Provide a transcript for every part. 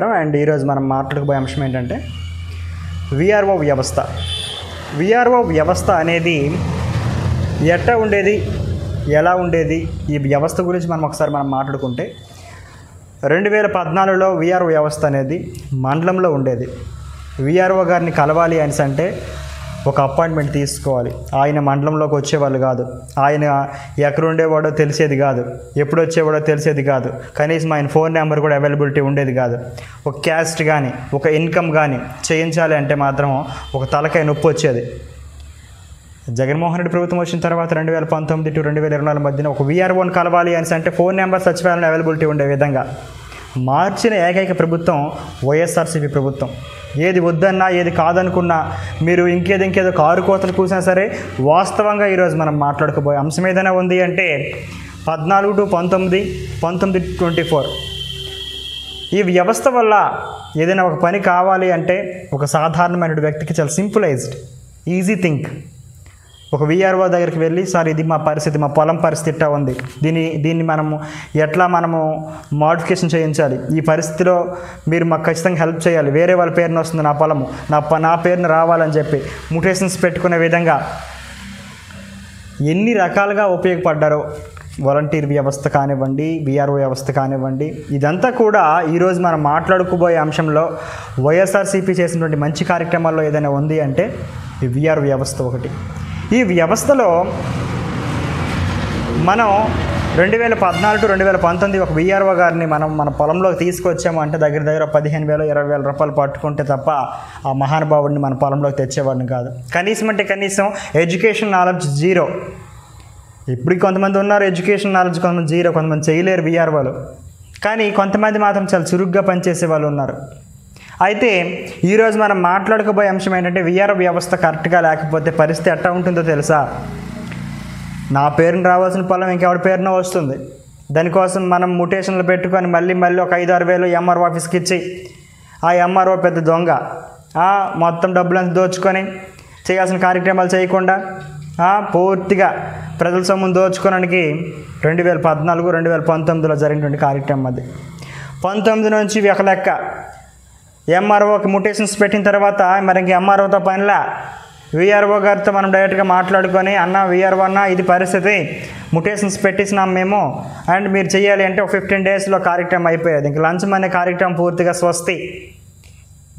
And ఈరోజు మనం మాట్లాడుకోబోయే అంశం ఏంటంటే విఆర్ఓ వ్యవస్థ. విఆర్ఓ వ్యవస్థ అనేది ఎట్లా ఉండేది, ఎలా ఉండేది, ఈ వ్యవస్థ గురించి మనం ఒకసారి మాట్లాడుకుంటే 2014లో విఆర్ఓ వ్యవస్థ అనేది మండలంలో ఉండేది. విఆర్ఓ గారిని కలవాలి అనేసి అంటే ఒక అపాయింట్మెంట్ తీసుకోవాలి. ఆయన మండలంలోకి వచ్చేవాళ్ళు కాదు, ఆయన ఎక్కడ ఉండేవాడో తెలిసేది కాదు, ఎప్పుడు వచ్చేవాడో తెలిసేది కాదు, కనీసం ఆయన ఫోన్ నెంబర్ కూడా అవైలబిలిటీ ఉండేది కాదు. ఒక క్యాస్ట్ కానీ ఒక ఇన్కమ్ కానీ చేయించాలి అంటే మాత్రం ఒక తలకాయ నొప్పి వచ్చేది. జగన్మోహన్ రెడ్డి ప్రభుత్వం వచ్చిన తర్వాత 2019 to 2024 మధ్యన ఒక విఆర్ఓని కలవాలి అనేసి అంటే ఫోన్ నెంబర్ సచివాలయం అవైలబిలిటీ ఉండే విధంగా మార్చిన ఏకైక ప్రభుత్వం వైఎస్ఆర్సీపీ ప్రభుత్వం. ఏది వద్దన్నా ఏది కాదనుకున్నా మీరు ఇంకేదో కారు కోతలు కూసినా సరే వాస్తవంగా ఈరోజు మనం మాట్లాడుకోబోయే అంశం ఏదైనా ఉంది అంటే 14 to 19, 19 to 24 ఈ వ్యవస్థ వల్ల ఏదైనా ఒక పని కావాలి అంటే ఒక సాధారణమైన వ్యక్తికి చాలా సింపులైజ్డ్ ఈజీ థింక్. ఒక విఆర్ఓ దగ్గరికి వెళ్ళి, సార్ ఇది మా పరిస్థితి, మా పొలం పరిస్థితి ఇట్టా ఉంది, దీన్ని మనము ఎట్లా మోడిఫికేషన్ చేయించాలి, ఈ పరిస్థితిలో మీరు మాకు ఖచ్చితంగా హెల్ప్ చేయాలి, వేరే వాళ్ళ పేరున వస్తుంది నా పొలము, నా పేరున రావాలని చెప్పి మ్యుటేషన్స్ పెట్టుకునే విధంగా ఎన్ని రకాలుగా ఉపయోగపడ్డారో వాలంటీర్ వ్యవస్థ కానివ్వండి, విఆర్ఓ వ్యవస్థ కానివ్వండి, ఇదంతా కూడా ఈరోజు మనం మాట్లాడుకోబోయే అంశంలో వైఎస్ఆర్సీపీ చేసినటువంటి మంచి కార్యక్రమాల్లో ఏదైనా ఉంది అంటే ఈ విఆర్ఓ వ్యవస్థ ఒకటి. ఈ వ్యవస్థలో మనం 2014 to 2019 ఒక విఆర్ఓ గారిని మన పొలంలోకి తీసుకొచ్చాము అంటే దగ్గర 15,000 20,000 రూపాయలు పట్టుకుంటే తప్ప ఆ మహానుభావుడిని మన పొలంలోకి తెచ్చేవాడిని కాదు. కనీసం ఎడ్యుకేషన్ నాలెడ్జ్ జీరో. ఇప్పుడు కొంతమంది ఉన్నారు ఎడ్యుకేషన్ నాలెడ్జ్, కొంతమంది జీరో, కొంతమంది చేయలేరు విఆర్ఓలు, కానీ కొంతమంది మాత్రం చాలా చురుగ్గా పనిచేసే వాళ్ళు ఉన్నారు. అయితే ఈరోజు మనం మాట్లాడుకోబోయే అంశం ఏంటంటే విఆర్ఓ వ్యవస్థ కరెక్ట్గా లేకపోతే పరిస్థితి ఎట్లా ఉంటుందో తెలుసా? నా పేరున రావాల్సిన పొలం ఇంకెవరి పేరున వస్తుంది. దానికోసం మనం మ్యుటేషన్లు పెట్టుకొని మళ్ళీ ఒక 5-6 వేలు ఎంఆర్ఓ ఆఫీస్కి ఇచ్చి ఆ ఎంఆర్ఓ పెద్ద దొంగ మొత్తం డబ్బులంతా దోచుకొని చేయాల్సిన కార్యక్రమాలు చేయకుండా పూర్తిగా ప్రజల సొమ్మును దోచుకోవడానికి 2014, 2019లో జరిగినటువంటి కార్యక్రమం అది. 19 నుంచి ఒక లెక్క ఎంఆర్ఓకి మ్యుటేషన్స్ పెట్టిన తర్వాత మరి ఇంక ఎంఆర్ఓతో పనిలా విఆర్ఓ గారితో మనం డైరెక్ట్గా మాట్లాడుకొని, అన్న విఆర్ఓ అన్న ఇది పరిస్థితి, మ్యుటేషన్స్ పెట్టించినాం మేము అండ్ మీరు చేయాలి అంటే ఒక 15 డేస్లో కార్యక్రమం అయిపోయేది. ఇంక లంచం అనే కార్యక్రమం పూర్తిగా స్వస్తి.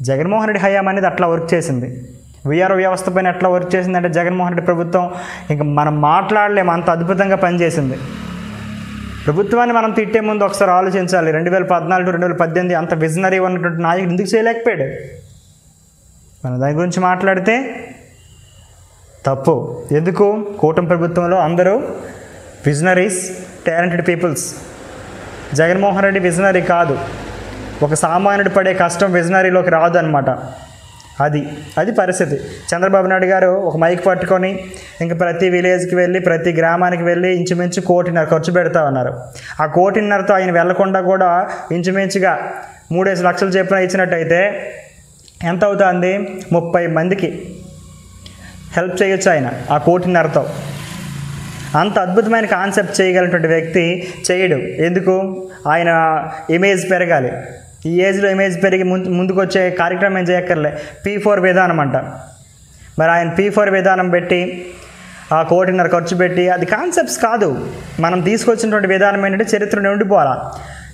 జగన్మోహన్ రెడ్డి హయాం అనేది అట్లా వర్క్ చేసింది. విఆర్ఓ వ్యవస్థ పైన ఎట్లా వర్క్ చేసిందంటే జగన్మోహన్ రెడ్డి ప్రభుత్వం ఇంక మనం మాట్లాడలేము, అంత అద్భుతంగా పనిచేసింది. ప్రభుత్వాన్ని మనం తిట్టే ముందు ఒకసారి ఆలోచించాలి. 2014 to 2018 అంత విజనరీ ఉన్నటువంటి నాయకుడు ఎందుకు చేయలేకపోయాడు? మనం దాని గురించి మాట్లాడితే తప్పు. ఎందుకు? కూటమి ప్రభుత్వంలో అందరూ visionaries, talented peoples. Jaganmohan Reddy visionary కాదు. ఒక సామాన్యుడు పడే కష్టం విజనరీలోకి రాదు అనమాట. అది పరిస్థితి. చంద్రబాబు నాయుడు గారు ఒక మైక్ పట్టుకొని ఇంకా ప్రతి విలేజ్కి వెళ్ళి ప్రతి గ్రామానికి వెళ్ళి ఇంచుమించు 1,50,00,000 ఖర్చు పెడతా ఉన్నారు. ఆ 1,50,00,000తో ఆయన వెళ్లకుండా కూడా ఇంచుమించుగా 3-5 లక్షలు చెప్పిన ఇచ్చినట్టయితే ఎంత అవుతుంది? 30 మందికి హెల్ప్ చేయొచ్చు ఆయన ఆ 1,50,00,000తో. అంత అద్భుతమైన కాన్సెప్ట్ చేయగలిగినటువంటి వ్యక్తి చేయడు. ఎందుకు? ఆయన ఇమేజ్ పెరగాలి. ఈ ఏజ్లో ఇమేజ్ పెరిగి ముందుకు వచ్చే కార్యక్రమం ఏం చేయక్కర్లే. P4 విధానం అంట. మరి ఆయన P4 విధానం పెట్టి ఆ 1,50,00,000 ఖర్చు పెట్టి అది కాన్సెప్ట్స్ కాదు. మనం తీసుకొచ్చినటువంటి విధానం ఏంటంటే చరిత్రను ఉండిపోవాలా.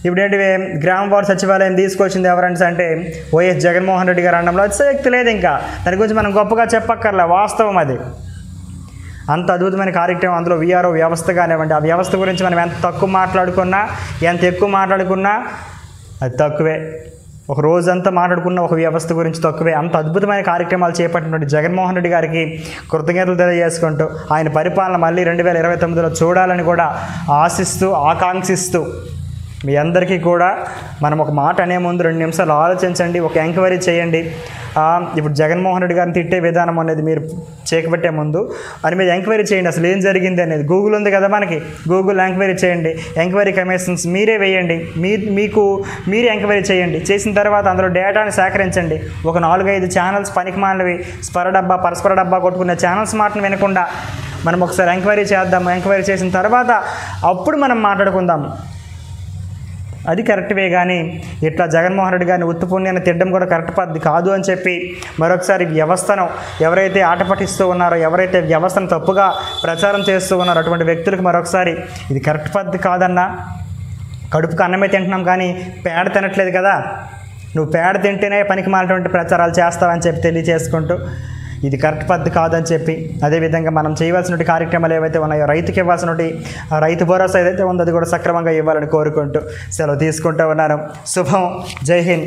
ఇప్పుడు ఏంటి, గ్రామ వార్డు సచివాలయం తీసుకొచ్చింది ఎవరంటే అంటే వైఎస్ జగన్మోహన్ రెడ్డి గారు అనడంలో అతిశయోక్తి లేదు. ఇంకా దాని గురించి మనం గొప్పగా చెప్పక్కర్లే, వాస్తవం అది. అంత అద్భుతమైన కార్యక్రమం అందులో విఆర్ఓ వ్యవస్థ కానివ్వండి. ఆ వ్యవస్థ గురించి మనం ఎంత తక్కువ మాట్లాడుకున్నా, ఎంత ఎక్కువ మాట్లాడుకున్నా అది తక్కువే. ఒక రోజంతా మాట్లాడుకున్న ఒక వ్యవస్థ గురించి తక్కువే. అంత అద్భుతమైన కార్యక్రమాలు చేపట్టినటువంటి జగన్మోహన్ రెడ్డి గారికి కృతజ్ఞతలు తెలియజేసుకుంటూ ఆయన పరిపాలన మళ్ళీ 2029లో చూడాలని కూడా ఆశిస్తూ ఆకాంక్షిస్తూ మీ అందరికీ కూడా మనం ఒక మాట అనే ముందు 2 నిమిషాలు ఆలోచించండి, ఒక ఎంక్వైరీ చేయండి. ఇప్పుడు జగన్మోహన్ రెడ్డి గారిని తిట్టే విధానం అనేది మీరు చేకబట్టే ముందు అని మీరు ఎంక్వైరీ చేయండి, అసలు ఏం జరిగింది అనేది. గూగుల్ ఉంది కదా మనకి, గూగుల్ ఎంక్వైరీ చేయండి. ఎంక్వైరీ కమిషన్స్ మీరే వేయండి, మీరే ఎంక్వైరీ చేయండి. చేసిన తర్వాత అందులో డేటాని సేకరించండి. ఒక 4-5 ఛానల్స్ పనికిమాలినవి పరస్పర డబ్బా కొట్టుకునే ఛానల్స్ మాటను వినకుండా మనం ఒకసారి ఎంక్వైరీ చేద్దాము. ఎంక్వైరీ చేసిన తర్వాత అప్పుడు మనం మాట్లాడుకుందాము. అది కరెక్ట్వే. కానీ ఇట్లా జగన్మోహన్ రెడ్డి గారిని ఉత్తుపుణ్యాన్ని తిట్టడం కూడా కరెక్ట్ పద్ధతి కాదు అని చెప్పి మరొకసారి వ్యవస్థను ఎవరైతే ఆట పట్టిస్తూ ఉన్నారో, ఎవరైతే వ్యవస్థను తప్పుగా ప్రచారం చేస్తూ ఉన్నారో అటువంటి వ్యక్తులకు మరొకసారి ఇది కరెక్ట్ పద్ధతి కాదన్నా. కడుపుకు అన్నమే తింటున్నాం కానీ పేడ తినట్లేదు కదా, నువ్వు పేడ తింటేనే పనికి మాలినటువంటి ప్రచారాలు చేస్తావని చెప్పి తెలియజేసుకుంటూ ఇది కరెక్ట్ పద్ధతి కాదని చెప్పి, అదేవిధంగా మనం చేయవలసిన కార్యక్రమాలు ఏవైతే ఉన్నాయో, రైతుకి ఇవ్వాల్సిన రైతు భరోసా ఏదైతే ఉందో అది కూడా సక్రమంగా ఇవ్వాలని కోరుకుంటూ సెలవు తీసుకుంటూ ఉన్నాను. శుభం. జై హింద్.